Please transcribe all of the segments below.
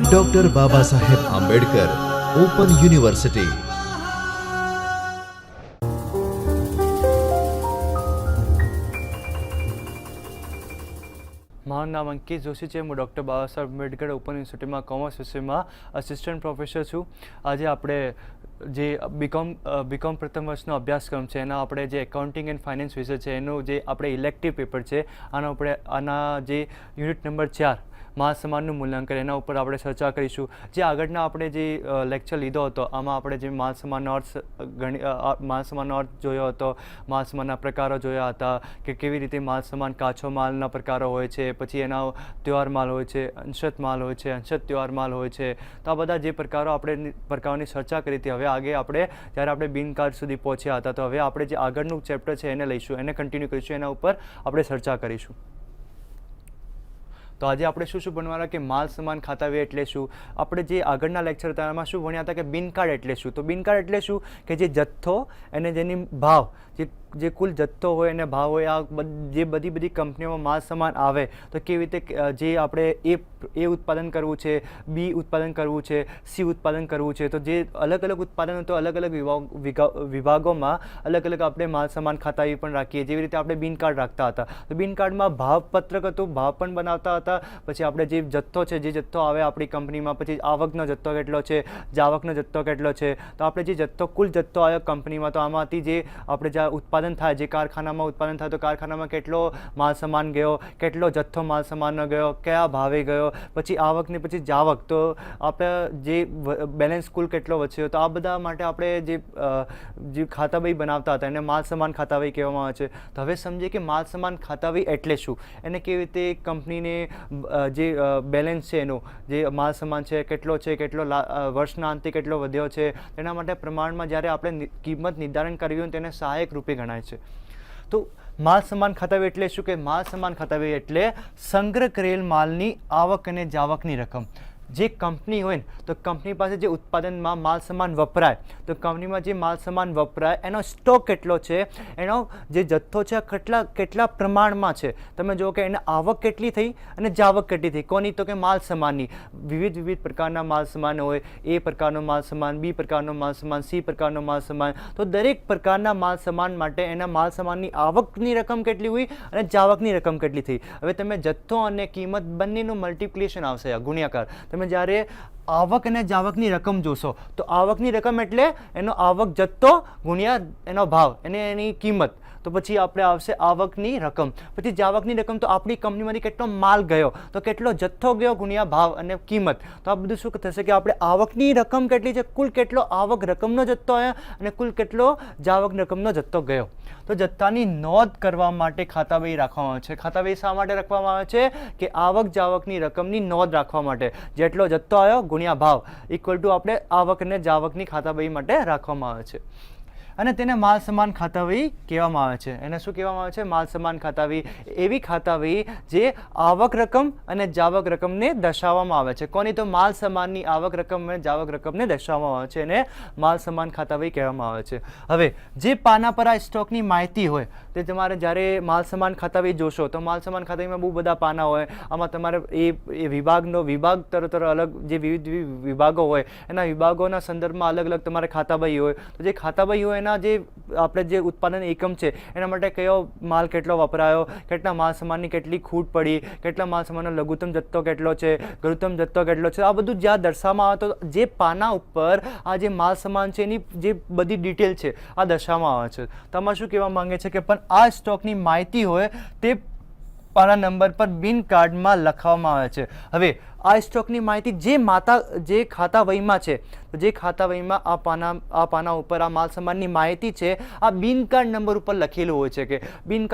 Doctor Baba Saheb Ambedkar open university. મારું નામ અંકિત જોશી છે। હું ડૉક્ટર બાબા સાહેબ આંબેડકર ઓપન યુનિવર્સિટીમાં કોમર્સ વિષયમાં અસિસ્ટન્ટ પ્રોફેસર છું। આજે આપણે જે બીકોમ પ્રથમ વર્ષનો અભ્યાસક્રમ છે એના આપણે જે એકાઉન્ટિંગ એન્ડ ફાઇનાન્સ વિષય છે એનું જે આપણે ઇલેક્ટિવ પેપર છે આના જે યુનિટ નંબર 4 માલ સમાનનું મૂલ્યાંકન એના ઉપર આપણે ચર્ચા કરીશું। જે આગળના આપણે જે લેક્ચર લીધો હતો આમાં આપણે જે માલ સમાનનો અર્થ જોયો હતો, માલ સમાનના પ્રકારો જોયા હતા કે કેવી રીતે માલ સમાન કાચો માલના પ્રકારો હોય છે, પછી એના ત્યોહાર માલ હોય છે, અંશત માલ હોય છે, અંશત ત્યોહાર માલ હોય છે। તો આ બધા જે પ્રકારોની ચર્ચા કરી હતી। હવે આગે જ્યારે આપણે બિન કાર્ડ સુધી પહોંચ્યા હતા તો હવે આપણે જે આગળનું ચેપ્ટર છે એને લઈશું, એને કન્ટિન્યુ કરીશું, એના ઉપર આપણે ચર્ચા કરીશું। તો આજે આપણે શું ભણવાના કે માલ સમાન ખાતાવ્યય એટલે શું। આપણે જે આગળના લેક્ચર હતા એમાં શું ભણ્યા હતા કે બિન કાર્ડ એટલે શું। તો બિન કાર્ડ એટલે શું કે જે જથ્થો અને જેની ભાવ જે કુલ જથ્થો હોય અને ભાવ હોય આ જે બધી કંપનીઓમાં માલ સમાન આવે તો કેવી રીતે જે આપણે એ ઉત્પાદન કરવું છે, બી ઉત્પાદન કરવું છે, સી ઉત્પાદન કરવું છે, તો જે અલગ અલગ ઉત્પાદનો તો અલગ અલગ વિભાગોમાં અલગ અલગ આપણે માલ સમાન ખાતાવ્યય પણ રાખીએ। જેવી રીતે આપણે બિન કાર્ડ રાખતા હતા તો બિન કાર્ડમાં ભાવપત્રક હતું, ભાવ પણ બનાવતા હતા। પછી આપણે જે જથ્થો છે, જે જથ્થો આવે આપણી કંપનીમાં, પછી આવકનો જથ્થો કેટલો છે, જાવકનો જથ્થો કેટલો છે, તો આપણે જે કુલ જથ્થો આવ્યો કંપનીમાં તો આમાંથી જે આપણે જે ઉત્પાદન થાય, જે કારખાનામાં ઉત્પાદન થાય તો કારખાનામાં કેટલો માલ સમાન ગયો, કેટલો જથ્થો માલ સમાનનો ગયો, કયા ભાવે ગયો, પછી આવક ને પછી જાવક, તો આપણે જે બેલેન્સ કુલ કેટલો વચ્ચે, તો આ બધા માટે આપણે જે ખાતાવ્યય બનાવતા હતા એને માલ સમાન ખાતાવ્યય કહેવામાં આવે છે। તો હવે સમજીએ કે માલ સમાન ખાતાવ્યય એટલે શું, એને કેવી રીતે કંપનીને જે બેલેન્સ છે એનું જે માલ સમાન છે કેટલો છે, કેટલો વર્ષના અંતે કેટલો વધ્યો છે, તેના માટે પ્રમાણમાં જ્યારે આપણે કિંમત નિર્ધારણ કરવી હોય તેને સહાયક રૂપે ગણાય છે। તો માલ સમાન ખાતાવ્યય એટલે શું કે માલ સમાન ખાતાવ્યય એટલે સંગ્રહ કરેલ માલની આવક અને જાવકની રકમ। જે કંપની હોય ને તો કંપની પાસે જે ઉત્પાદનમાં માલ સમાન વપરાય તો કંપનીમાં જે માલ સમાન વપરાય એનો સ્ટોક કેટલો છે, એનો જે જથ્થો છે કેટલા પ્રમાણમાં છે। તમે જુઓ કે એને આવક કેટલી થઈ અને જાવક કેટલી થઈ, કોની તો કે માલ સમાનની। વિવિધ પ્રકારના માલ સમાન હોય, એ પ્રકારનો માલ સમાન, બી પ્રકારનો માલ સમાન, સી પ્રકારનો માલ સમાન, તો દરેક પ્રકારના માલ સમાન માટે એના માલ સમાનની આવકની રકમ કેટલી હોય અને જાવકની રકમ કેટલી થઈ। હવે તમે જથ્થો અને કિંમત બંનેનું મલ્ટિપ્લિકેશન આવશે, ગુણ્યાકાર। તમે જ્યારે આવક અને જાવકની રકમ જોશો તો આવકની રકમ એટલે એનો આવક જથ્થો ગુણ્યા એનો ભાવ અને એની કિંમત, તો પછી આપણે આવશે આવકની રકમ। પછી જાવકની રકમ તો આપણી કંપનીમાંથી કેટલો માલ ગયો તો કેટલો જથ્થો ગયો ગુણ્યા ભાવ અને કિંમત, તો આ બધું શું થશે કે આપણે આવકની રકમ કેટલી છે, કુલ કેટલો આવક રકમનો જથ્થો આવ્યો અને કુલ કેટલો જાવક રકમનો જથ્થો ગયો। તો જથ્થાની નોંધ કરવા માટે ખાતાવ્યય રાખવામાં આવે છે। ખાતાવ્યય શા માટે રાખવામાં આવે છે કે આવક જાવકની રકમની નોંધ રાખવા માટે, જેટલો જથ્થો આવ્યો ગુણ્યા ભાવ ઇક્વલ ટુ આપણે આવક અને જાવકની ખાતાવ્યય માટે રાખવામાં આવે છે અને તેને માલ સમાન ખાતાવ્યય કહેવામાં આવે છે। એને શું કહેવામાં આવે છે? માલ સમાન ખાતાવ્યય। એવી ખાતાવ્યય જે આવક રકમ અને જાવક રકમને દર્શાવવામાં આવે છે। કોની? તો માલ સમાનની આવક રકમ અને જાવક રકમને દર્શાવવામાં આવે છે, એને માલ સમાન ખાતાવ્યય કહેવામાં આવે છે। હવે જે પાના પર આ સ્ટોકની માહિતી હોય તે તમારે જ્યારે માલ સમાન ખાતાવ્યય જોશો તો માલ સમાન ખાતાવ્યયમાં બહુ બધા પાના હોય। આમાં તમારે એ વિભાગ તરત અલગ જે વિવિધ વિભાગો હોય એના વિભાગોના સંદર્ભમાં અલગ અલગ તમારે ખાતાવ્યય હોય, તો જે ખાતાવ્યય હોય જે આપણે જે ઉત્પાદન એકમ છે એના માટે કયો માલ કેટલો વપરાયો, કેટલા માલ સમાનની કેટલી ખૂટ પડી, કેટલા માલ સમાનનો લઘુત્તમ જથ્થો કેટલો છે, ગુરુત્તમ જથ્થો કેટલો છે, આ બધું જ્યાં દર્શાવવામાં આવે તો જે પાના ઉપર આ જે માલ સમાન છે એની જે બધી ડિટેલ છે આ દર્શાવવામાં આવે છે। તમારે શું કહેવા માંગે છે કે પણ આ સ્ટોકની માહિતી હોય તે પાના નંબર પર બિન કાર્ડમાં લખવામાં આવે છે। હવે આ સ્ટોકની માહિતી જે ખાતાવ્યયમાં છે તો જે ખાતાવ્યયમાં આ પાના ઉપર આ માલ સમાનની માહિતી છે આ બિન કાર્ડ નંબર ઉપર લખેલું હોય છે। કે બિન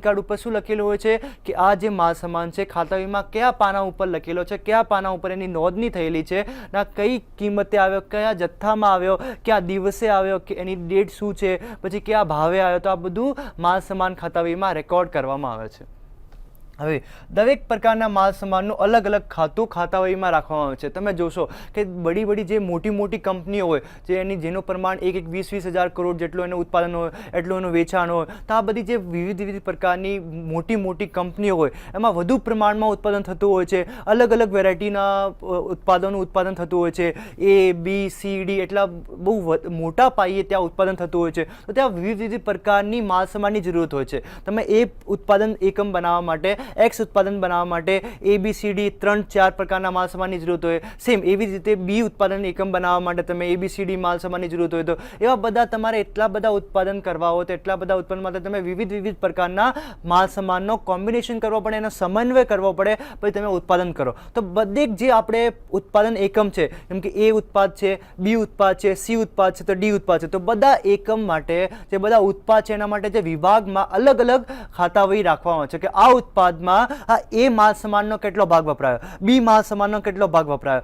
કાર્ડ ઉપર શું લખેલું હોય છે કે આ જે માલ સમાન છે ખાતાવ્યયમાં કયા પાના ઉપર લખેલો છે, કયા પાના ઉપર એની નોંધણી થયેલી છે, ના કઈ કિંમતે આવ્યો, કયા જથ્થામાં આવ્યો, કયા દિવસે આવ્યો, કે એની ડેટ શું છે, પછી કયા ભાવે આવ્યો, તો આ બધું માલ સમાન ખાતાવ્યયમાં રેકોર્ડ કરવામાં આવે છે। હવે દરેક પ્રકારના માલ સામાનનું અલગ અલગ ખાતું ખાતાવહીમાં રાખવામાં આવે છે. તમે જોશો કે બડી બડી જે મોટી મોટી કંપનીઓ હોય, જેનું પ્રમાણ એક 20,000 કરોડ જેટલું એનું ઉત્પાદન હોય, એટલું એનું વેચાણ હોય, તો આ બધી જે વિવિધ પ્રકારની મોટી મોટી કંપનીઓ હોય એમાં વધુ પ્રમાણમાં ઉત્પાદન થતું હોય છે. અલગ અલગ વેરાયટીના ઉત્પાદન થતું હોય છે. A, B, C, D એટલા બહુ મોટા પાયે ત્યાં ઉત્પાદન થતું હોય છે. તો ત્યાં વિવિધ પ્રકારની માલ સામાનની જરૂરત હોય છે. તમે એ ઉત્પાદન એકમ બનાવવા માટે, એક્સ ઉત્પાદન બનાવવા માટે ABCD 3-4 પ્રકારના માલ સામાનની જરૂરત હોય. સેમ એવી જ રીતે બી ઉત્પાદન એકમ બનાવવા માટે તમે ABCD માલ સામાનની જરૂરત હોય. તો એવા બધા તમારે એટલા બધા ઉત્પાદન કરવા હોય તો એટલા બધા ઉત્પાદન માટે તમે વિવિધ પ્રકારના માલ સામાનનો કોમ્બિનેશન કરવો પડે, એનો સમન્વય કરવો પડે, પછી તમે ઉત્પાદન કરો. તો દરેક જે આપણે ઉત્પાદન એકમ છે, જેમ કે A ઉત્પાદ છે, B ઉત્પાદ છે, C ઉત્પાદ છે, તો D ઉત્પાદ છે, તો બધા એકમ માટે જે બધા ઉત્પાદ છે એના માટે જે વિભાગમાં અલગ અલગ ખાતાવહી રાખવામાં આવે છે કે આ ઉત્પાદમાં આ A માલ સામાનનો કેટલો ભાગ વપરાયો, B માલ સામાનનો કેટલો ભાગ વપરાયો,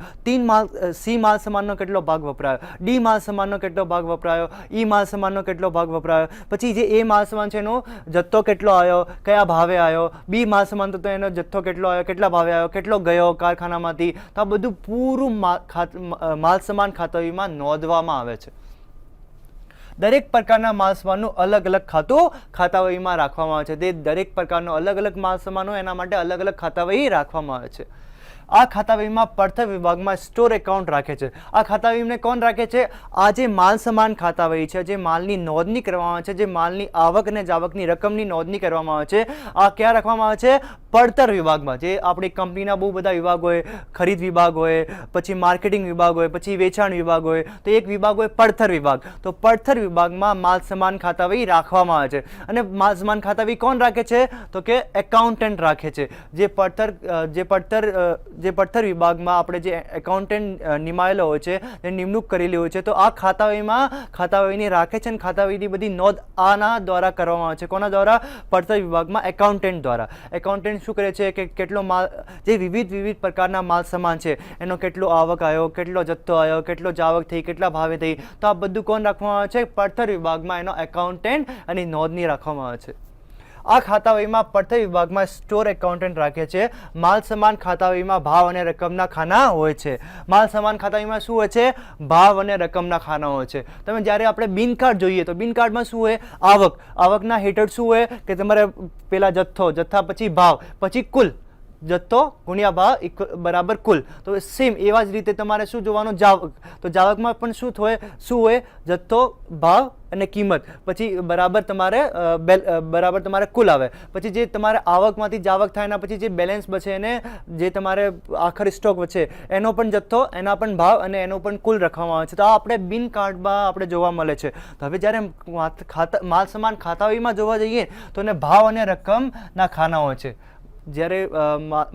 C માલ સામાનનો કેટલો ભાગ વપરાયો, D માલ સામાનનો કેટલો ભાગ વપરાયો, E માલ સામાનનો કેટલો ભાગ વપરાયો, પછી જે A માલ સામાન છે એનો જથ્થો કેટલો આવ્યો, કયા ભાવે આવ્યો, B માલ સામાન તો એનો જથ્થો કેટલો આવ્યો, કેટલા ભાવે આવ્યો, કેટલો ગયો કારખાનામાંથી, તો આ બધું પૂરું માલ સામાન ખાતાવહીમાં નોંધવામાં આવે છે. દરેક પ્રકારના માલ સામાનનું અલગ અલગ ખાતું ખાતાવહીમાં રાખવામાં આવે છે. તે દરેક પ્રકારનો અલગ અલગ માલ સામાન હોય એના માટે અલગ અલગ ખાતાવહી રાખવામાં આવે છે. આ ખાતાવહીમાં પડતર વિભાગમાં સ્ટોર એકાઉન્ટ રાખે છે. આ ખાતાવહીને કોણ રાખે છે? આ જે માલ સામાન ખાતાવહી છે, જે માલની નોંધણી કરવામાં આવે છે, જે માલની આવક અને જાવકની રકમની નોંધણી કરવામાં આવે છે, આ ક્યાં રાખવામાં આવે છે? પડતર વિભાગમાં. જે આપણી કંપનીના બહુ બધા વિભાગ હોય, ખરીદ વિભાગ હોય, પછી માર્કેટિંગ વિભાગ હોય, પછી વેચાણ વિભાગ હોય, તો એક વિભાગ હોય પડતર વિભાગ. તો પડતર વિભાગમાં માલ સામાન ખાતાવહી રાખવામાં આવે છે. અને માલ સામાન ખાતાવહી કોણ રાખે છે? તો કે એકાઉન્ટન્ટ રાખે છે. જે પડતર વિભાગમાં આપણે જે એકાઉન્ટન્ટ નિમાયેલો હોય છે, જે નિમણૂક કરેલી હોય છે, તો આ ખાતાવહીને રાખે છે. અને ખાતાવહીની બધી નોંધ આના દ્વારા કરવામાં આવે છે. કોના દ્વારા? પડતર વિભાગમાં એકાઉન્ટન્ટ દ્વારા. એકાઉન્ટન્ટ શું કરે છે કે કેટલો માલ, જે વિવિધ પ્રકારના માલ સામાન છે એનો કેટલો આવક આવ્યો, કેટલો જથ્થો આવ્યો, કેટલો જાવક થઈ, કેટલા ભાવે થઈ, તો આ બધું કોણ રાખવામાં આવે છે? પડતર વિભાગમાં એનો એકાઉન્ટન્ટ અને નોંધણી રાખવામાં આવે છે. આ ખાતાવહીમાં પડતર વિભાગમાં સ્ટોર એકાઉન્ટન્ટ રાખે છે. માલ સામાન ખાતાવહીમાં ભાવ અને રકમના ખાના હોય છે. માલ સામાન ખાતાવહીમાં શું હોય છે? ભાવ અને રકમના ખાના હોય છે. તમે જ્યારે આપણે બિન કાર્ડ જોઈએ તો બિન કાર્ડમાં શું હોય? આવકના હેઠળ શું હોય કે તમારે પેલા જથ્થા પછી ભાવ, પછી કુલ. જથ્થો ગુણ્યા ભાવ બરાબર કુલ. તો સેમ એવા જ રીતે તમારે શું જોવાનું? જાવક. તો જાવકમાં પણ શું હોય? જથ્થો, ભાવ અને કિંમત, પછી બરાબર તમારે કુલ આવે. પછી જે તમારે આવકમાંથી જાવક થાય એના પછી જે બેલેન્સ બચે એને, જે તમારે આખર સ્ટોક બચે એનો પણ જથ્થો, એના પણ ભાવ અને એનો પણ કુલ રાખવામાં આવે છે. તો આ આપણે બિન કાર્ડમાં આપણે જોવા મળે છે. તો હવે જ્યારે માલ સામાન ખાતાવહીમાં જોવા જઈએ તો એને ભાવ અને રકમના ખાના હોય છે. જ્યારે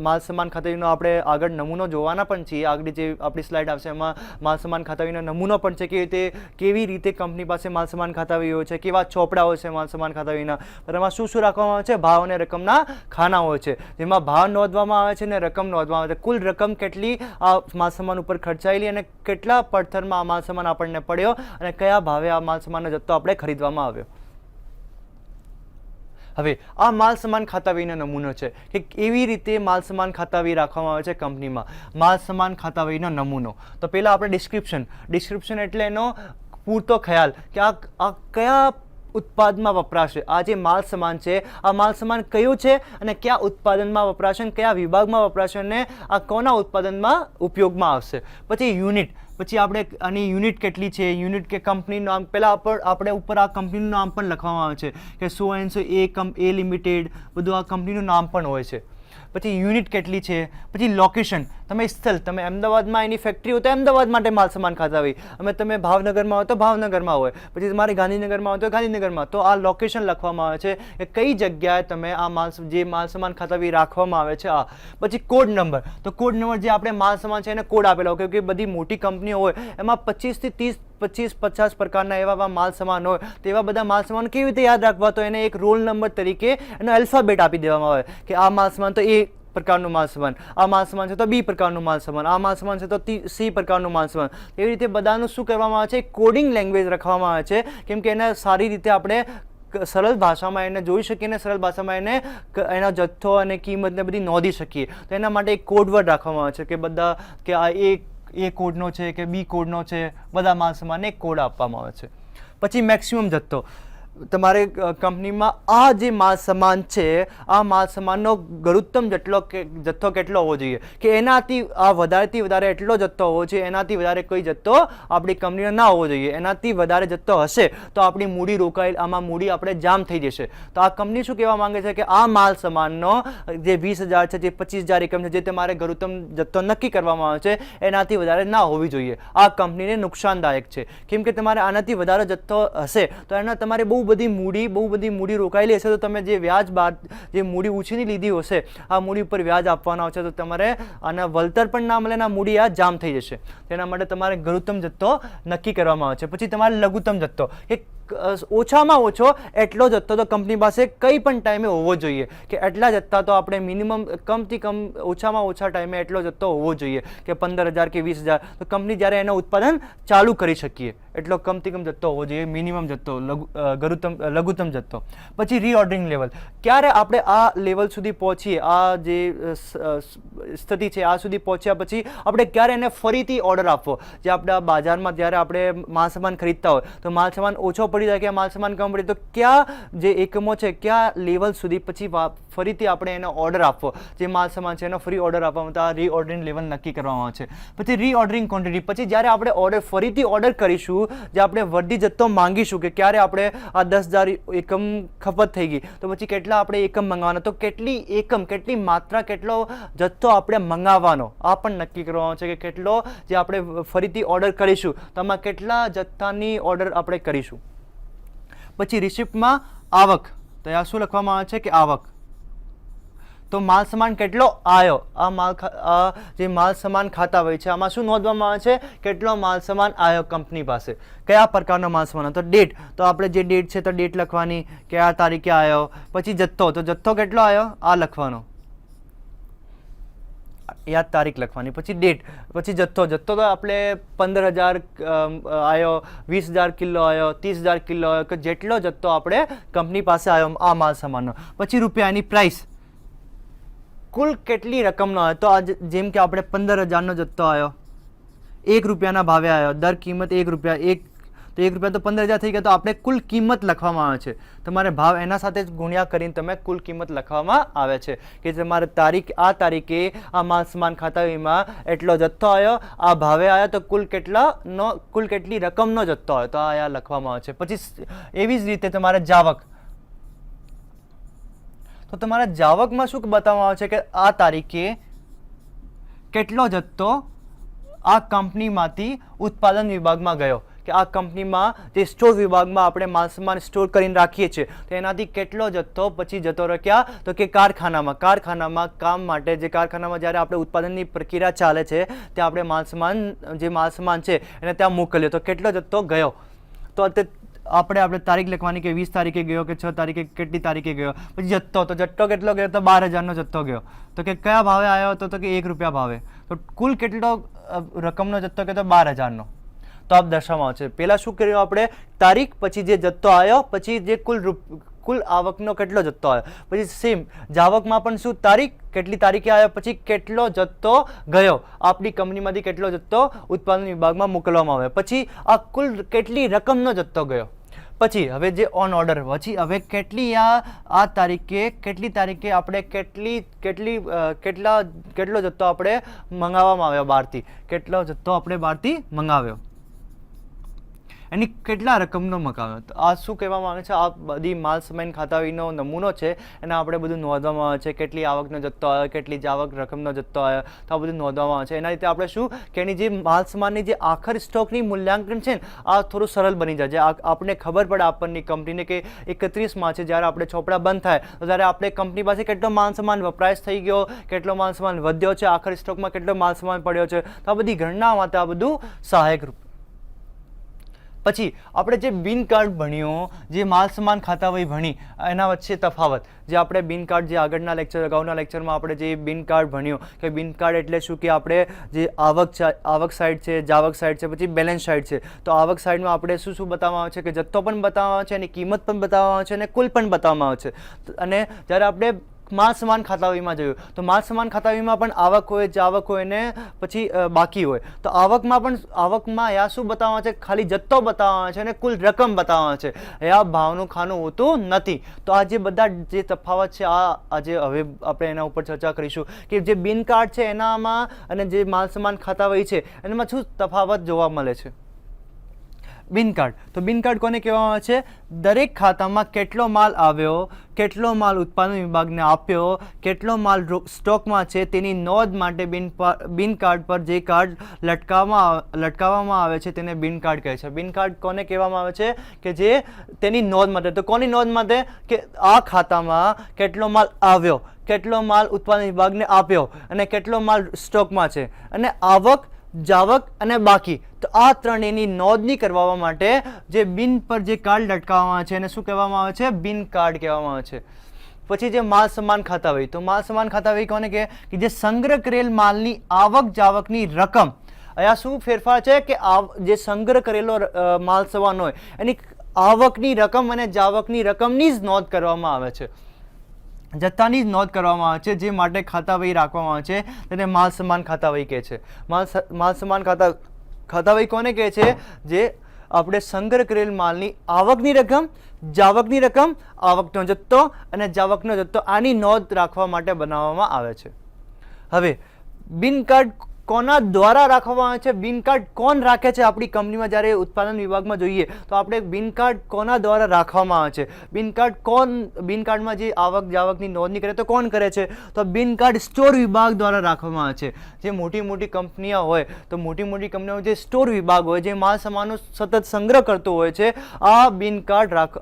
માલ સામાન ખાતાવહીનો આપણે આગળ નમૂનો જોવાના પણ છીએ. આગળ જે આપણી સ્લાઇડ આવશે એમાં માલ સામાન ખાતાવહીનો નમૂનો પણ છે કે કેવી રીતે કંપની પાસે માલ સામાન ખાતાવહી હોય છે, કેવા ચોપડા હોય છે માલ સામાન ખાતાવહીના, એમાં શું રાખવામાં આવે છે? ભાવ અને રકમના ખાના હોય છે, જેમાં ભાવ નોંધવામાં આવે છે અને રકમ નોંધવામાં આવે છે. કુલ રકમ કેટલી આ માલ સામાન ઉપર ખર્ચાયેલી અને કેટલા પડતરમાં આ માલ સામાન આપણને પડ્યો અને કયા ભાવે આ માલ સામાનનો જથ્થો આપણે ખરીદવામાં આવ્યો. હવે આ માલ સામાન ખાતાવહીનો નમૂનો છે કે કેવી રીતે માલ સામાન ખાતાવહી રાખવામાં આવે છે કંપનીમાં. માલ સામાન ખાતાવહીનો નમૂનો. તો પહેલાં આપણે ડિસ્ક્રિપ્શન એટલે એનો પૂરતો ખ્યાલ કે આ કયા ઉત્પાદનમાં વપરાશે. આ જે માલ સામાન છે, આ માલ સામાન કયું છે અને કયા ઉત્પાદનમાં વપરાશે અને કયા વિભાગમાં વપરાશે અને આ કોના ઉત્પાદનમાં ઉપયોગમાં આવશે. પછી યુનિટ. પછી આપણે આની યુનિટ કેટલી છે, યુનિટ કે કંપનીનું નામ, પહેલાં આપણે ઉપર આ કંપનીનું નામ પણ લખવામાં આવે છે કે સો એન્ડ સો એ લિમિટેડ, બધું આ કંપનીનું નામ પણ હોય છે. પછી યુનિટ કેટલી છે. પછી લોકેશન, તમે અમદાવાદમાં એની ફેક્ટરી હોય તો અમદાવાદ માટે માલ સામાન ખાતાવહી, તમે ભાવનગરમાં હોય તો ભાવનગરમાં હોય, પછી તમારે ગાંધીનગરમાં હોય તો ગાંધીનગરમાં. તો આ લોકેશન લખવામાં આવે છે કે કઈ જગ્યાએ તમે આ જે માલ સામાન ખાતાવહી રાખવામાં આવે છે. પછી કોડ નંબર. તો કોડ નંબર જે આપણે માલ સામાન છે એને કોડ આપેલો હોય કે બધી મોટી કંપનીઓ હોય એમાં 25 થી 50 પ્રકારના એવા માલ સામાન હોય, તો એવા બધા માલ સામાન કેવી રીતે યાદ રાખવા? તો એને એક રોલ નંબર તરીકે એનો આલ્ફાબેટ આપી દેવામાં આવે કે આ માલ સામાન તો એ પ્રકારનું માલ સામાન, આ માલ સામાન છે તો બી પ્રકારનું માલ સામાન, આ માલ સામાન છે તો સી પ્રકારનું માલ સામાન. એવી રીતે બધાનું શું કરવામાં આવે છે? કોડિંગ લેંગ્વેજ રાખવામાં આવે છે, કેમ કે એને સારી રીતે આપણે સરળ ભાષામાં એને જોઈ શકીએ ને સરળ ભાષામાં એને એનો જથ્થો અને કિંમતને બધી નોંધી શકીએ. તો એના માટે એક કોડ વર્ડ રાખવામાં આવે છે કે બધા કે આ એ કોડનો છે કે બી કોડનો છે, બધા માલ સામાનને એક કોડ આપવામાં આવે છે. પછી મેક્સિમમ જથ્થો, તમારે કંપનીમાં આ જે માલ સામાન છે આ માલ સામાનનો ગરુત્તમ જથ્થો કેટલો હોવો જોઈએ કે એનાથી આ વધારેથી વધારે એટલો જથ્થો હોવો જોઈએ, એનાથી વધારે કોઈ જથ્થો આપણી કંપનીનો ના હોવો જોઈએ. એનાથી વધારે જથ્થો હશે તો આપણી મૂડી રોકાયેલ આમાં મૂડી આપણે જામ થઈ જશે. તો આ કંપની શું કહેવા માંગે છે કે આ માલ સામાનનો જે 20,000 છે, જે 25,000 એકમ છે, જે તમારે ગરુત્તમ જથ્થો નક્કી કરવામાં આવે છે એનાથી વધારે ના હોવી જોઈએ. આ કંપનીને નુકસાનદાયક છે, કેમ કે તમારે આનાથી વધારે જથ્થો હશે તો એના તમારે બહુ બધી મૂડી રોકાયેલી હશે તો તમે જે વ્યાજ બાદ જે મૂડી ઉછીની લીધી હશે આ મૂડી ઉપર વ્યાજ આપવાના આવશે તો તમારે આના વળતર પણ ના મળે ને આ મૂડી આ જામ થઈ જશે. તેના માટે તમારે ગરુત્તમ જથ્થો નક્કી કરવામાં આવે છે. પછી તમારે લઘુત્તમ જથ્થો કે ઓછામાં ઓછો એટલો જથ્થો તો કંપની પાસે કઈ પણ ટાઈમે હોવો જોઈએ કે એટલા જથ્થા તો આપણે મિનિમમ કમથી કમ ઓછામાં ઓછા ટાઈમે એટલો જથ્થો હોવો જોઈએ કે 15,000 કે 20,000 તો કંપની જ્યારે એનું ઉત્પાદન ચાલુ કરી શકીએ એટલો કમથી કમ જથ્થો હોવો જોઈએ, મિનિમમ જથ્થો, લઘુત્તમ જથ્થો. પછી રીઓર્ડરિંગ લેવલ, ક્યારે આપણે આ લેવલ સુધી પહોંચીએ, આ જે સ્થિતિ છે આ સુધી પહોંચ્યા પછી આપણે ક્યારે એને ફરીથી ઓર્ડર આપવો. જે આપણા બજારમાં જ્યારે આપણે માલ સામાન ખરીદતા હોય તો માલ સામાન ઓછો પડી જાય કે માલ સામાન કમ પડી તો કયા જે એકમો છે કયા લેવલ સુધી પછી ફરીથી આપણે એને ઓર્ડર આપવો, જે માલ સામાન છે એનો ફરી ઓર્ડર આપવામાં તો આ રીઓર્ડરિંગ લેવલ નક્કી કરવામાં આવે છે. પછી રીઓર્ડરિંગ ક્વોન્ટિટી, પછી જ્યારે આપણે ફરીથી ઓર્ડર કરીશું, જે આપણે વધી જથ્થો માંગીશું કે ક્યારે આપણે આ 10,000 એકમ ખપત થઈ ગઈ તો પછી કેટલા આપણે એકમ મંગાવવાના, તો કેટલી માત્રા, કેટલો જથ્થો આપણે મંગાવવાનો આ પણ નક્કી કરવાનો છે કે કેટલો જે આપણે ફરીથી ઓર્ડર કરીશું તો આમાં કેટલા જથ્થાની ઓર્ડર આપણે કરીશું. પછી રિસિપ્ટમાં આવક, તો આ શું લખવામાં આવે છે કે આવક, તો માલ સામાન કેટલો આવ્યો, આ જે માલ સામાન ખાતા હોય છે આમાં શું નોંધવામાં આવે છે કેટલો માલ સામાન આવ્યો કંપની પાસે, કયા પ્રકારનો માલ સામાન. તો ડેટ, તો આપણે જે ડેટ છે તો ડેટ લખવાની કે આ તારીખે આવ્યો. પછી જથ્થો, તો જથ્થો કેટલો આવ્યો આ લખવાનો, યાદ તારીખ લખવાની. પછી ડેટ, પછી જથ્થો તો આપણે 15,000 આવ્યો, 20,000 કિલો આવ્યો, 30,000 કિલો આવ્યો કે જેટલો જથ્થો આપણે કંપની પાસે આવ્યો આ માલ સામાનનો. પછી રૂપિયાની પ્રાઇસ, કુલ કેટલી રકમનો આવ્યો, તો આ જેમ કે આપણે 15,000નો જથ્થો આવ્યો, 1 રૂપિયાના ભાવે આવ્યો, દર કિંમત 1 રૂપિયા, તો 1 રૂપિયા તો 15,000 થઈ ગયા તો આપણે કુલ કિંમત લખવામાં આવે છે. તમારે ભાવ એના સાથે જ ગુણ્યા કરીને તમે કુલ કિંમત લખવામાં આવે છે કે તમારે તારીખે આ માલ સામાન ખાતામાં એટલો જથ્થો આવ્યો, આ ભાવે આવ્યો તો કુલ કેટલી રકમનો જથ્થો આવ્યો તો આ લખવામાં આવે છે. પછી એવી જ રીતે તમારે જાવક, તો તમારા જાવકમાં શું બતાવવામાં આવે છે કે આ તારીખે કેટલો જથ્થો આ કંપનીમાંથી ઉત્પાદન વિભાગમાં ગયો, કે આ કંપનીમાં જે સ્ટોર વિભાગમાં આપણે માલ સામાન સ્ટોર કરીને રાખીએ છીએ તો એનાથી કેટલો જથ્થો પછી જતો રહ્યો ક્યાં, તો કે કારખાનામાં કામ માટે, જે કારખાનામાં જ્યારે આપણે ઉત્પાદનની પ્રક્રિયા ચાલે છે ત્યાં આપણે જે માલ સામાન છે એને ત્યાં મોકલ્યો તો કેટલો જથ્થો ગયો. તો આપણે તારીખ લખવાની કે 20 તારીખે ગયો કે 6 તારીખે, કેટલી તારીખે ગયો. પછી જથ્થો, તો જથ્થો કેટલો ગયો તો 12,000નો જથ્થો ગયો, તો કે કયા ભાવે આવ્યો હતો તો કે 1 રૂપિયા ભાવે, તો કુલ કેટલો રકમનો જથ્થો કે તો 12,000નો. તો આપ દર્શાવવામાં આવે છે. પહેલાં શું કર્યું આપણે, તારીખ, પછી જે જથ્થો આવ્યો, પછી જે કુલ આવકનો કેટલો જથ્થો આવ્યો. પછી સેમ જાવકમાં પણ શું, તારીખ, કેટલી તારીખે આવ્યો, પછી કેટલો જથ્થો ગયો, આપણી કંપનીમાંથી કેટલો જથ્થો ઉત્પાદન વિભાગમાં મોકલવામાં આવ્યો, પછી આ કુલ કેટલી રકમનો જથ્થો ગયો. પછી હવે જે ઓન ઓર્ડર, પછી હવે કેટલી આ તારીખે, કેટલી તારીખે આપણે કેટલો જથ્થો આપણે મંગાવવામાં આવ્યો બહારથી, કેટલો જથ્થો આપણે બહારથી મંગાવ્યો, એની કેટલા રકમનો મકાવ્યો. તો આ શું કહેવામાં આવે છે, આ બધી માલ સામાન ખાતાનો નમૂનો છે એને આપણે બધું નોંધવામાં આવે છે, કેટલી આવકનો જથ્થો આવ્યો, કેટલી જાવક રકમનો જથ્થો આવ્યો, તો આ બધું નોંધવામાં આવે છે. એના રીતે આપણે શું કે એની જે માલ સામાનની જે આખર સ્ટોકની મૂલ્યાંકન છે ને આ થોડું સરળ બની જાય છે. આપણને ખબર પડે આપણની કંપનીને કે 31 છે જ્યારે આપણે ચોપડા બંધ થાય તો ત્યારે આપણે કંપની પાસે કેટલો માલ સામાન વપરાશ થઈ ગયો, કેટલો માલ સામાન વધ્યો છે, આખર સ્ટોકમાં કેટલો માલ સામાન પડ્યો છે, તો આ બધી ગણના માટે આ બધું સહાયક રૂપ. પછી આપણે જે બિન કાર્ડ ભણ્યું, જે માલ સામાન ખાતાવહી ભણી, એના વચ્ચે તફાવત જે આપણે બિન કાર્ડ જે આગળના લેક્ચર અગાઉના લેક્ચરમાં આપણે જે બિન કાર્ડ ભણ્યું કે બિન કાર્ડ એટલે શું કે આપણે જે આવક સાઈડ છે, જાવક સાઈડ છે, પછી બેલેન્સ સાઈડ છે. તો આવક સાઈડમાં આપણે શું શું બતાવવામાં આવે છે કે જથ્થો પણ બતાવવામાં આવે છે, એની કિંમત પણ બતાવવામાં આવે છે અને કુલ પણ બતાવવામાં આવે છે. અને જ્યારે આપણે માલ સામાન ખાતાવહીમાં જોયું તો માલ સામાન ખાતાવહીમાં પણ આવક હોય, જાવક હોય ને પછી બાકી હોય. તો આવકમાં યા શું બતાવવામાં છે, ખાલી જથ્થો બતાવવામાં છે અને કુલ રકમ બતાવવામાં છે, યા ભાવનું ખાનું હોતું નથી. તો આ જે બધા જે તફાવત છે આજે હવે આપણે એના ઉપર ચર્ચા કરીશું કે જે બિન કાર્ડ છે એનામાં અને જે માલ સામાન ખાતાવહી છે એનામાં શું તફાવત જોવા મળે છે. બિન કાર્ડ, તો બિન કાર્ડ કોને કહેવામાં આવે છે? દરેક ખાતામાં કેટલો માલ આવ્યો, કેટલો માલ ઉત્પાદન વિભાગને આપ્યો, કેટલો માલ સ્ટોકમાં છે તેની નોંધ માટે બિન કાર્ડ પર જે કાર્ડ લટકાવવામાં આવે છે તેને બિન કાર્ડ કહે છે. બિન કાર્ડ કોને કહેવામાં આવે છે કે જે તેની નોંધ માટે. તો કોની નોંધ માટે? કે આ ખાતામાં કેટલો માલ આવ્યો, કેટલો માલ ઉત્પાદન વિભાગને આપ્યો અને કેટલો માલ સ્ટોકમાં છે, અને આવક, જાવક અને બાકી. તો આ ત્રણેયની નોંધણી કરવા માટે જે બિન પર જે કાર્ડ લટકાવવામાં આવે છે એને શું કહેવામાં આવે છે? બિન કાર્ડ કહેવામાં આવે છે. પછી જે માલ સામાન ખાતાવહી, તો માલ સામાન ખાતાવહી કોને કહે? કે જે સંગ્રહ કરેલ માલની આવક જાવકની રકમ. અહીંયા શું ફેરફાર છે કે જે સંગ્રહ કરેલો માલ સામાન હોય એની આવકની રકમ અને જાવકની રકમની જ નોંધ કરવામાં આવે છે, જથ્થાની જ નોંધ કરવામાં આવે છે, જે માટે ખાતાવહી રાખવામાં આવે છે તેને માલ સામાન ખાતાવહી કહે છે. માલ સામાન ખાતાવહી કોને કહે છે? જે આપણે સંગ્રહ કરેલ માલની આવકની રકમ, જાવકની રકમ, આવકનો જથ્થો અને જાવકનો જથ્થો આની નોંધ રાખવા માટે બનાવવામાં આવે છે. હવે બિન કાર્ડ કોના દ્વારા રાખવામાં આવે છે? બિન કાર્ડ કોણ રાખે છે? આપણી કંપનીમાં જ્યારે ઉત્પાદન વિભાગમાં જોઈએ તો આપણે બિન કાર્ડ કોના દ્વારા રાખવામાં આવે છે? બિન કાર્ડમાં જે આવક જાવકની નોંધણી કરે તો કોણ કરે છે? તો બિન કાર્ડ સ્ટોર વિભાગ દ્વારા રાખવામાં આવે છે. જે મોટી મોટી કંપનીઓ હોય તો મોટી મોટી કંપનીઓ જે સ્ટોર વિભાગ હોય, જે માલ સામાનનો સતત સંગ્રહ કરતો હોય છે, આ બિન કાર્ડ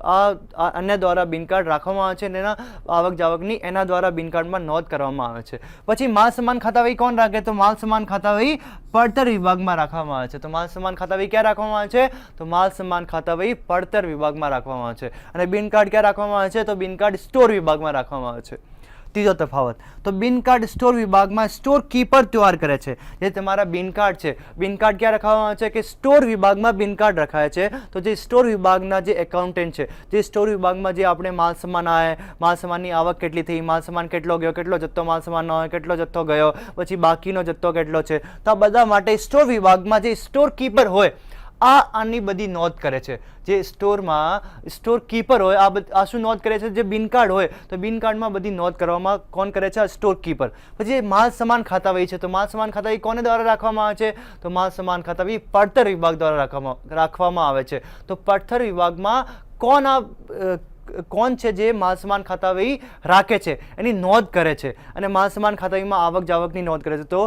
અન્ય દ્વારા બિન કાર્ડ રાખવામાં આવે છે અને એના આવક જાવકની એના દ્વારા બિન કાર્ડમાં નોંધ કરવામાં આવે છે. પછી માલ સામાન ખાતાવહી કોણ રાખે? તો માલ સામાન ખાતાવહી પડતર વિભાગમાં રાખવામાં આવે છે. તો માલ સામાન ખાતાવહી ક્યાં રાખવામાં આવે છે? તો માલ સામાન ખાતાવહી પડતર વિભાગમાં રાખવામાં આવે છે. અને બિન કાર્ડ ક્યાં રાખવામાં આવે છે? તો બિન કાર્ડ સ્ટોર વિભાગમાં રાખવામાં આવે છે. ત્રીજો તફાવત, તો બિન કાર્ડ સ્ટોર વિભાગમાં સ્ટોર કીપર તૈયાર કરે છે. જે તમારા બિન કાર્ડ છે, બિન કાર્ડ ક્યાં રાખવામાં આવે છે? કે સ્ટોર વિભાગમાં બિન કાર્ડ રખાય છે. તો જે સ્ટોર વિભાગના જે એકાઉન્ટન્ટ છે, જે સ્ટોર વિભાગમાં જે આપણે માલ સામાન આવે, માલ સામાનની આવક કેટલી થઈ, માલ સામાન કેટલો ગયો, કેટલો જથ્થો માલ સામાનનો હોય, કેટલો જથ્થો ગયો, પછી બાકીનો જથ્થો કેટલો છે, તો આ બધા માટે સ્ટોર વિભાગમાં જે સ્ટોર કીપર હોય આની બધી નોંધ કરે છે. જે સ્ટોરમાં સ્ટોર કીપર હોય આ શું નોંધ કરે છે? જે બિન કાર્ડ હોય તો બિન કાર્ડમાં બધી નોંધ કરવામાં કોણ કરે છે? Store keeper. પછી માલ સામાન ખાતાવહી છે, તો માલ સામાન ખાતાવહી કોને દ્વારા રાખવામાં આવે છે? તો માલ સામાન ખાતાવહી પડતર વિભાગ દ્વારા રાખવામાં આવે છે. તો પડતર વિભાગમાં કોણ છે જે માલ સામાન ખાતાવહી રાખે છે, એની નોંધ કરે છે અને માલ સામાન ખાતાવહીમાં આવક જાવકની નોંધ કરે છે. તો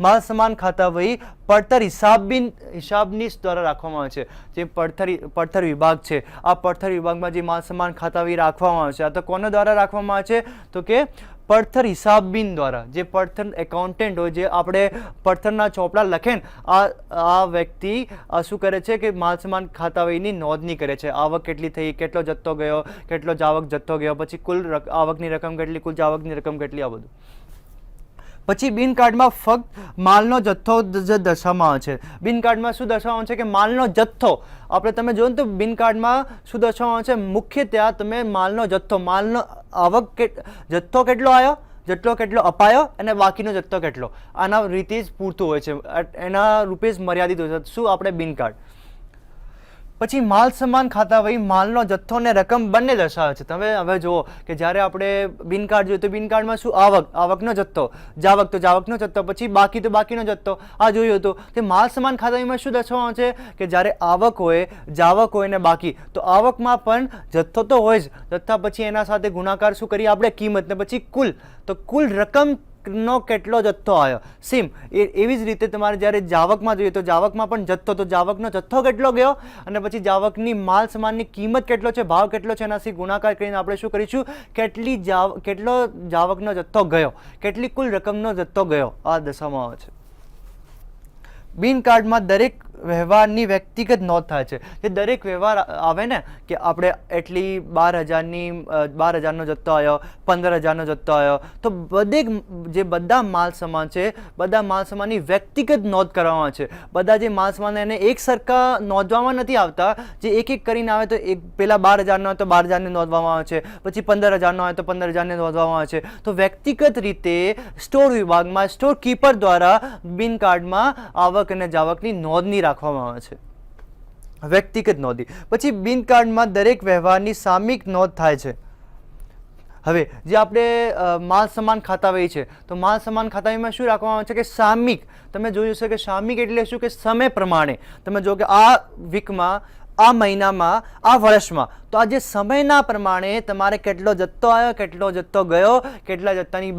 માલ સામાન ખાતાવહી પડતર હિસાબની દ્વારા રાખવામાં આવે છે. જે પડતર વિભાગ છે, આ પડતર વિભાગમાં જે માલ સામાન ખાતાવહી રાખવામાં આવે છે, આ તો કોના દ્વારા રાખવામાં આવે છે? તો કે પડતર હિસાબબીન દ્વારા. જે પડતર એકાઉન્ટન્ટ હોય, જે આપણે પડતરના ચોપડા લખે ને આ વ્યક્તિ શું કરે છે કે માલ સામાન ખાતાવહીની નોંધણી કરે છે. આવક કેટલી થઈ, કેટલો જથ્થો ગયો, કેટલો જાવક જથ્થો ગયો, પછી કુલ આવકની રકમ કેટલી, કુલ જાવકની રકમ કેટલી, આ બધું. પછી બિન કાર્ડમાં ફક્ત માલનો જથ્થો જ દર્શાવવામાં આવે છે. બિન કાર્ડમાં શું દર્શાવવામાં છે? કે માલનો જથ્થો. તમે જોયું તો બિન કાર્ડમાં શું દર્શાવવામાં છે? મુખ્ય ત્યાં તમે માલનો જથ્થો, માલનો આવક જથ્થો કેટલો આવ્યો, જેટલો કેટલો અપાયો અને બાકીનો જથ્થો કેટલો, આના રીતે જ પૂરતું હોય છે, એના રૂપે જ મર્યાદિત હોય છે. શું? આપણે બિન કાર્ડ. પછી માલ સામાન ખાતાવહી માલનો જથ્થો અને રકમ બંને દર્શાવે છે. તમે હવે જુઓ કે જ્યારે આપણે બિન કાર્ડ જોઈએ તો બિન કાર્ડમાં શું? આવકનો જથ્થો, જાવક તો જાવકનો જથ્થો, પછી બાકી તો બાકીનો જથ્થો. આ જોયું હતું. તે માલ સામાન ખાતાવહીમાં શું દર્શાવવાનું છે? કે જ્યારે આવક હોય, જાવક હોય ને બાકી, તો આવકમાં પણ જથ્થો તો હોય જ, જથ્થા પછી એના સાથે ગુણાકાર શું કરીએ આપણે? કિંમત, ને પછી કુલ. તો કુલ રકમ નો કેટલો જથ્થો આવ્યો. સેમ એવી જ રીતે તમારે જ્યારે જાવકમાં જોઈએ તો જાવકમાં પણ જથ્થો, તો જાવકનો જથ્થો કેટલો ગયો અને પછી જાવકની માલ સામાનની કિંમત કેટલો છે, ભાવ કેટલો છે, એનાથી ગુણાકાર કરીને આપણે શું કરીશું? કેટલો જાવકનો જથ્થો ગયો, કેટલી કુલ રકમનો જથ્થો ગયો, આ દર્શાવવામાં આવે છે. બિન કાર્ડમાં દરેક વ્યવહારની વ્યક્તિગત નોંધ થાય છે. જે દરેક વ્યવહાર આવે ને કે આપણે એટલી 12,000નો જથ્થો આવ્યો, 15,000નો જથ્થો આવ્યો, તો જે બધા માલ સામાન છે બધા માલ સામાનની વ્યક્તિગત નોંધ કરવામાં આવે છે. બધા જે માલ સામાન એને એક સરખા નોંધવામાં નથી આવતા. જે એક એક કરીને આવે તો પેલા 12,000નો હોય તો 12,000ને નોંધવામાં આવે છે, પછી 15,000નો હોય તો 15,000ને નોંધવામાં આવે છે. તો વ્યક્તિગત રીતે સ્ટોર વિભાગમાં સ્ટોર કીપર દ્વારા બિન કાર્ડમાં આવક અને જાવકની નોંધણી રાખવામાં આવે છે, વ્યક્તિગત નોંધી. પછી બિન કાર્ડમાં દરેક વ્યવહારની સામયિક નોંધ થાય છે. હવે જે આપણે માલ સામાન ખાતાવહી છે તો માલ સામાન ખાતાવહીમાં શું રાખવામાં આવે છે કે સામયિક. તમે જોયું છે કે સામયિક એટલે શું કે સમય પ્રમાણે તમે જો કે આ વીકમાં, આ મહિનામાં, આ વર્ષમાં, તો આ જે સમયના પ્રમાણે તમારે કેટલો જથ્થો આવ્યો, કેટલો જથ્થો ગયો, કેટલા જથ્થાની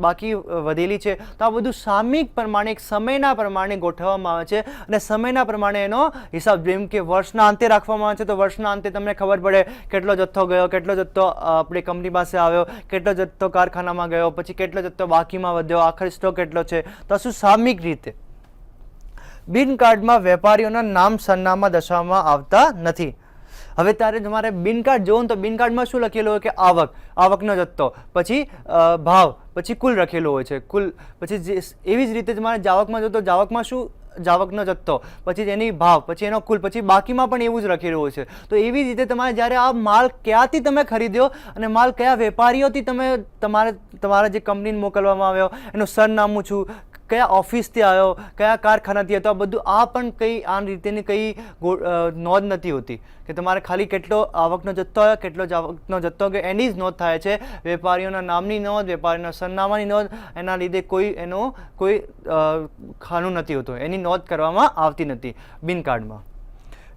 બાકી વધેલી છે, તો આ બધું સામયિક પ્રમાણે એક સમયના પ્રમાણે ગોઠવવામાં આવે છે. અને સમયના પ્રમાણે એનો હિસાબ, જેમ કે વર્ષના અંતે રાખવામાં આવે છે તો વર્ષના અંતે તમને ખબર પડે કેટલો જથ્થો ગયો, કેટલો જથ્થો આપણી કંપની પાસે આવ્યો, કેટલો જથ્થો કારખાનામાં ગયો, પછી કેટલો જથ્થો બાકીમાં વધ્યો, આખરી સ્ટોક કેટલો છે. તો શું સામયિક રીતે. બિન કાર્ડમાં વેપારીઓના નામ સરનામા દર્શાવવામાં આવતા નથી. હવે ત્યારે તમારે બિન કાર્ડ જોવો તો બિન કાર્ડમાં શું લખેલું હોય કે આવકનો જથ્થો, પછી ભાવ, પછી કુલ લખેલું હોય છે, કુલ. પછી એવી જ રીતે તમારે જાવકમાં જો તો જાવકમાં શું, જાવકનો જથ્થો, પછી એની ભાવ, પછી એનો કુલ, પછી બાકીમાં પણ એવું જ લખેલું હોય છે. તો એવી રીતે તમારે જ્યારે આ માલ ક્યાંથી તમે ખરીદ્યો અને માલ કયા વેપારીઓથી તમારા જે કંપનીને મોકલવામાં આવ્યો, એનું સરનામું છું, કયા ઓફિસથી આવ્યો, કયા કારખાનાથી હતો, આ બધું આ પણ આ રીતેની નોંધ નથી હોતી કે તમારે ખાલી કેટલો આવકનો જથ્થો આવ્યો, કેટલો જાવકનો જથ્થો ગયો, એની જ નોંધ થાય છે. વેપારીઓના નામની નોંધ, વેપારીના સરનામાની નોંધ, એના લીધે કોઈ ખાનું નથી હોતું, એની નોંધ કરવામાં આવતી નથી બિન કાર્ડમાં.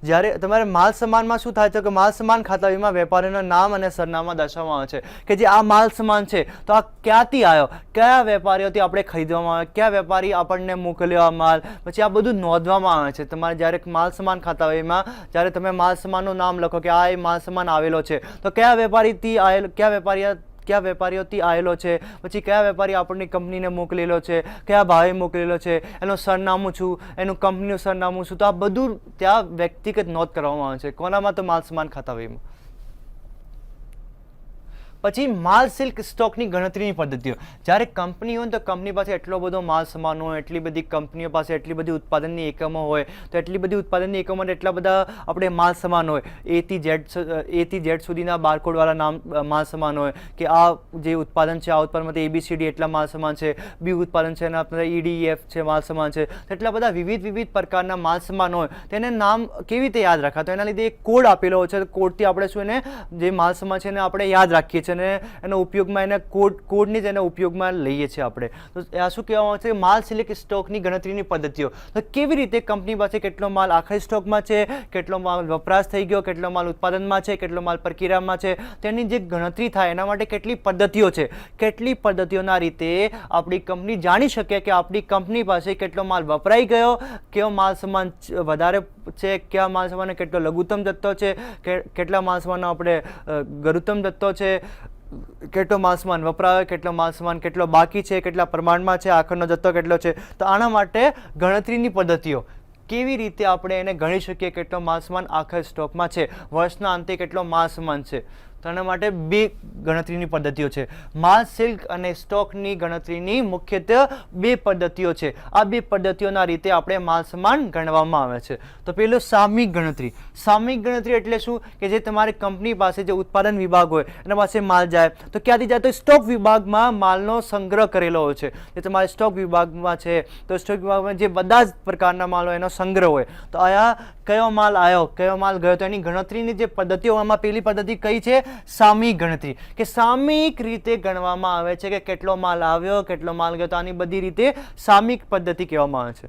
જ્યારે તમારે માલ સામાનમાં શું થાય છે કે માલ સામાન ખાતાવહીમાં વેપારીઓના નામ અને સરનામા દર્શાવવામાં આવે છે કે જે આ માલ સામાન છે તો આ ક્યાંથી આવ્યો, કયા વેપારીઓથી આપણે ખરીદવામાં આવ્યો, કયા વેપારી આપણને મોકલ્યો આ માલ, પછી આ બધું નોંધવામાં આવે છે. તમારે જ્યારે માલ સામાન ખાતાવહીમાં જ્યારે તમે માલ સામાનનું નામ લખો કે આ માલ સામાન આવેલો છે તો કયા વેપારીથી આવેલો, કયા વેપારીઓથી આવેલો છે, પછી કયા વેપારી આપણની કંપનીને મોકલેલો છે, કયા ભાવે મોકલેલો છે, એનું સરનામું છું, એનું કંપનીનું સરનામું છું. તો આ બધું ત્યાં વ્યક્તિગત નોંધ કરવામાં આવે છે. કોનામાં? તો માલ સામાન ખાતાવહીમાં. પછી માલ સિલ્ક સ્ટોકની ગણતરીની પદ્ધતિઓ. જ્યારે કંપની હોય તો કંપની પાસે એટલો બધો માલ સામાન હોય, એટલી બધી કંપનીઓ પાસે એટલી બધી ઉત્પાદનની એકમો હોય, તો એટલી બધી ઉત્પાદનની એકમો માટે એટલા બધા આપણે માલ સામાન હોય, એ થી ઝેડ સુધીના બારકોડવાળા માલ સામાન હોય કે આ જે ઉત્પાદન છે આ ઉત્પાદનમાંથી ABCD એટલા માલ સામાન છે, બી ઉત્પાદન છે એના EDF છે માલ સામાન છે, એટલા બધા વિવિધ પ્રકારના માલ સામાન હોય. તેને નામ કેવી રીતે યાદ રાખવા? તો એના લીધે એક કોડ આપેલો હોય છે. કોડથી આપણે શું એને જે માલ સામાન છે એને આપણે યાદ રાખીએ છીએ અને એનો ઉપયોગમાં એને કોડની જ એના ઉપયોગમાં લઈએ છીએ આપણે. તો આ શું કહેવામાં આવે છે? માલ સિલ્ક સ્ટોકની ગણતરીની પદ્ધતિઓ. તો કેવી રીતે કંપની પાસે કેટલો માલ આખરી સ્ટોકમાં છે, કેટલો માલ વપરાશ થઈ ગયો, કેટલો માલ ઉત્પાદનમાં છે, કેટલો માલ પ્રક્રિયામાં છે, તેની જે ગણતરી થાય એના માટે કેટલી પદ્ધતિઓ છે, કેટલી પદ્ધતિઓના રીતે આપણી કંપની જાણી શકે કે આપણી કંપની પાસે કેટલો માલ વપરાઈ ગયો, કયો માલ સામાન વધારે છે, કયા માલ સામાનનો કેટલો લઘુત્તમ જથ્થો છે, કેટલા માલ સામાનનો આપણે ગરુત્તમ જથ્થો છે, કેટલો માલ સામાન વપરાયો, કેટલો માલ સામાન કેટલો બાકી છે, કેટલા પ્રમાણમાં છે, આખરનો જથ્થો કેટલો છે. તો આના માટે ગણતરીની પદ્ધતિઓ કેવી રીતે આપણે એને ગણી શકીએ કેટલો માલ સામાન આખર સ્ટોકમાં છે, વર્ષના અંતે કેટલો માલ સામાન છે. તો એના માટે બે ગણતરીની પદ્ધતિઓ છે. માલ સિલ્ક અને સ્ટોકની ગણતરીની મુખ્યત્વે બે પદ્ધતિઓ છે. આ બે પદ્ધતિઓના રીતે આપણે માલ સામાન ગણવામાં આવે છે. તો પેલું સામયિક ગણતરી. સામયિક ગણતરી એટલે શું કે જે તમારી કંપની પાસે જે ઉત્પાદન વિભાગ હોય એના પાસે માલ જાય તો ક્યાંથી જાય? તો સ્ટોક વિભાગમાં માલનો સંગ્રહ કરેલો હોય છે. જે તમારે સ્ટોક વિભાગમાં છે તો સ્ટોક વિભાગમાં જે બધા જ પ્રકારના માલ હોય એનો સંગ્રહ હોય. તો આયા કયો માલ આવ્યો, કયો માલ ગયો, તો એની ગણતરીની જે પદ્ધતિઓ, એમાં પેલી પદ્ધતિ કઈ છે? સામયિક ગણતરી. કે સામયિક રીતે ગણવામાં આવે છે કે કેટલો માલ આવ્યો, કેટલો માલ ગયો. તો આની બધી રીતે સામયિક પદ્ધતિ કહેવામાં આવે છે.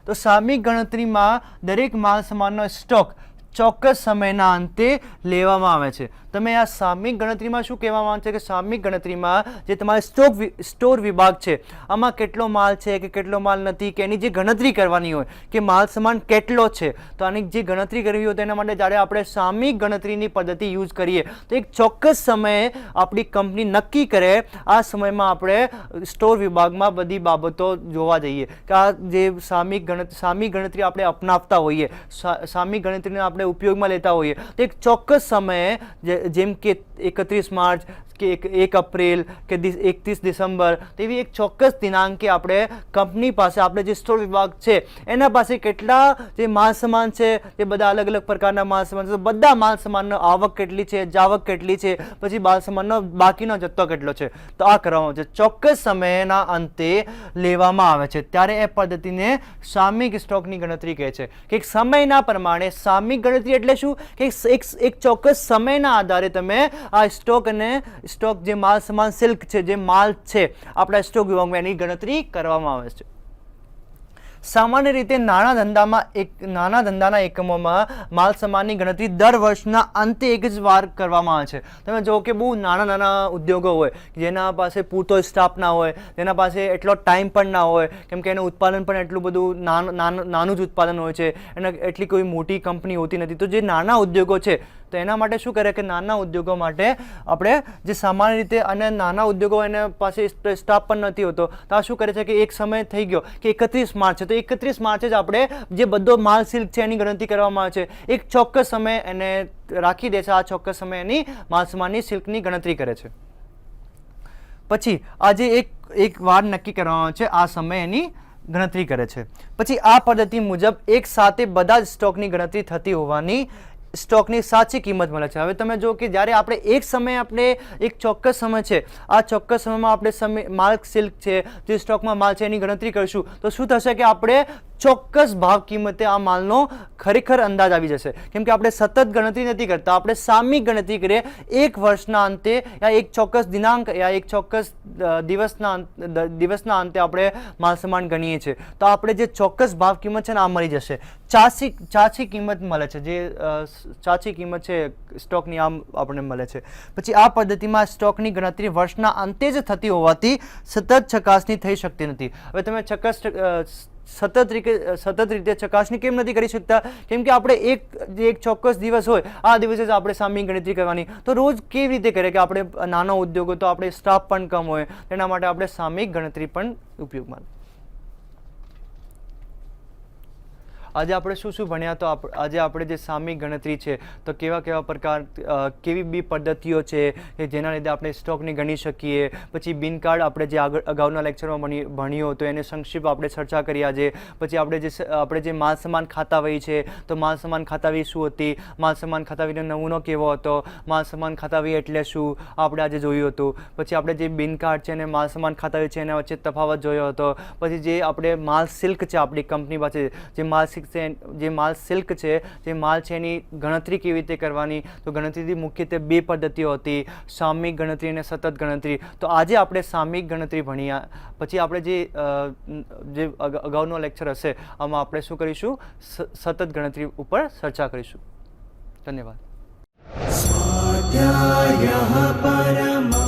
તો સામયિક ગણતરીમાં દરેક માલ સામાનનો સ્ટોક ચોક્કસ સમયના અંતે લેવામાં આવે છે. તમે આ સામયિક ગણતરીમાં શું કહેવામાં આવે છે કે સામયિક ગણતરીમાં જે તમારે સ્ટોર વિભાગ છે આમાં કેટલો માલ છે કે કેટલો માલ નથી કે એની જે ગણતરી કરવાની હોય કે માલ સામાન કેટલો છે, તો આની જે ગણતરી કરવી હોય તેના માટે જ્યારે આપણે સામયિક ગણતરીની પદ્ધતિ યુઝ કરીએ તો એક ચોક્કસ સમયે આપણી કંપની નક્કી કરે આ સમયમાં આપણે સ્ટોર વિભાગમાં બધી બાબતો જોવા જઈએ કે આ જે સામયિક ગણતરી આપણે અપનાવતા હોઈએ, સામયિક ગણતરીને આપણે ઉપયોગમાં લેતા હોઈએ તો એક ચોક્કસ સમયે જેમ કે 31 માર્ચ કે 1 એપ્રિલ કે 31 ડિસેમ્બર તેવી એક ચોક્કસ દિનાંકે આપણે કંપની પાસે આપણે જે સ્ટોર વિભાગ છે એના પાસે કેટલા જે માલ સામાન છે એ બધા અલગ અલગ પ્રકારના માલ સામાન છે, બધા માલ સામાનનો આવક કેટલી છે, જાવક કેટલી છે, પછી માલ સામાનનો બાકીનો જથ્થો કેટલો છે, તો આ કરવામાં આવે છે. ચોક્કસ સમયના અંતે લેવામાં આવે છે ત્યારે એ પદ્ધતિને સામયિક સ્ટોકની ગણતરી કહે છે કે એક સમયના પ્રમાણે સામયિક ગણતરી એટલે શું કે એક ચોક્કસ સમયના આધારે તમે આ સ્ટોક જે માલ સામાન સિલ્ક છે, જે માલ છે આપણા સ્ટોક વિભાગમાં એની ગણતરી કરવામાં આવે છે. સામાન્ય રીતે નાના ધંધાના એકમોમાં માલ સામાનની ગણતરી દર વર્ષના અંતે એક જ વાર કરવામાં આવે છે. તમે જુઓ કે બહુ નાના ઉદ્યોગો હોય જેના પાસે પૂરતો સ્ટાફ ના હોય, જેના પાસે એટલો ટાઈમ પણ ના હોય, કેમ કે એનું ઉત્પાદન પણ એટલું બધું નાનું જ ઉત્પાદન હોય છે, એને એટલી કોઈ મોટી કંપની હોતી નથી. તો જે નાના ઉદ્યોગો છે તો એના માટે શું કરે કે નાના ઉદ્યોગો માટે આપણે જે સામાન્ય રીતે અને નાના ઉદ્યોગો એને પાસે સ્ટાફ પણ નથી હોતો તો આ શું કરે છે કે એક સમય થઈ ગયો કે 31 માર્ચ છે તો 31 માર્ચે જ આપણે જે બધો માલ સિલ્ક છે એની ગણતરી કરવામાં આવે છે. એક ચોક્કસ સમય એને રાખી દે છે, આ ચોક્કસ સમય એની માલ સામાનની સિલ્કની ગણતરી કરે છે. પછી આજે એક વાર નક્કી કરવામાં આવે છે, આ સમય એની ગણતરી કરે છે. પછી આ પદ્ધતિ મુજબ એક સાથે બધા જ સ્ટોકની ગણતરી થતી હોવાની સ્ટોકની સાચી કિંમત મળે છે. હવે તમે જો કે જ્યારે આપણે એક સમયે આપણે એક ચોક્કસ સમય છે, આ ચોક્કસ સમયમાં આપણે માલ સિલ્ક છે જે સ્ટોકમાં માલ છે એની ગણતરી કરીશું તો શું થશે કે આપણે ચોક્કસ ભાવ કિંમતે આ માલનો ખરેખર અંદાજ આવી જશે. કેમ કે આપણે સતત ગણતરી નથી કરતા, આપણે સામયિક ગણતરી કરીએ એક વર્ષના અંતે યા એક ચોક્કસ દિનાંક યા એક ચોક્કસ દિવસના અંતે આપણે માલ સામાન ગણીએ છીએ તો આપણે જે ચોક્કસ ભાવ કિંમત છે ને આ મળી જશે. ચાચી કિંમત મળે છે, જે ચાચી કિંમત છે સ્ટોકની આમ આપણને મળે છે. પછી આ પદ્ધતિમાં સ્ટોકની ગણતરી વર્ષના અંતે જ થતી હોવાથી સતત ચકાસણી થઈ શકતી નથી. હવે તમે સતત રીતે ચકાસણી કેમ નથી કરી શકતા? કેમ કે આપણે એક ચોક્કસ દિવસ હોય આ દિવસે જ આપણે સામયિક ગણતરી કરવાની, તો રોજ કેવી રીતે કરે કે આપણે નાનો ઉદ્યોગો તો આપણે સ્ટાફ પણ કમ હોય, તેના માટે આપણે સામયિક ગણતરી પણ ઉપયોગમાં. આજે આપણે શું ભણ્યા તો આજે આપણે જે સામયિક ગણતરી છે તો કેવા પ્રકાર કેવી બી પદ્ધતિઓ છે કે જેના લીધે આપણે સ્ટોકને ગણી શકીએ. પછી બિન કાર્ડ આપણે જે અગાઉના લેક્ચરમાં ભણ્યો તો એને સંક્ષિપ્ત આપણે ચર્ચા કરી આજે. પછી આપણે જે માલ સામાન ખાતાવહી છે તો માલ સામાન ખાતાવહી શું હતી, માલ સામાન ખાતાવહીનો નમૂનો કેવો હતો, માલ સામાન ખાતાવહી એટલે શું આપણે આજે જોયું હતું. પછી આપણે જે બિન કાર્ડ છે અને માલ સામાન ખાતાવહી છે એના વચ્ચે તફાવત જોયો હતો. પછી જે આપણે માલ સિલ્ક છે આપણી કંપની પાસે જે માલ સિલ્ક છે જે માલ છે એની ગણતરી કેવી રીતે કરવાની, તો ગણતરીથી મુખ્યત્વે બે પદ્ધતિઓ હતી, સામયિક ગણતરી અને સતત ગણતરી. તો આજે આપણે સામયિક ગણતરી ભણ્યા. પછી આપણે જે અગાઉનો લેક્ચર હશે આમાં આપણે શું કરીશું, સતત ગણતરી ઉપર ચર્ચા કરીશું. ધન્યવાદ. સ્વાધ્યાયઃ પરમઃ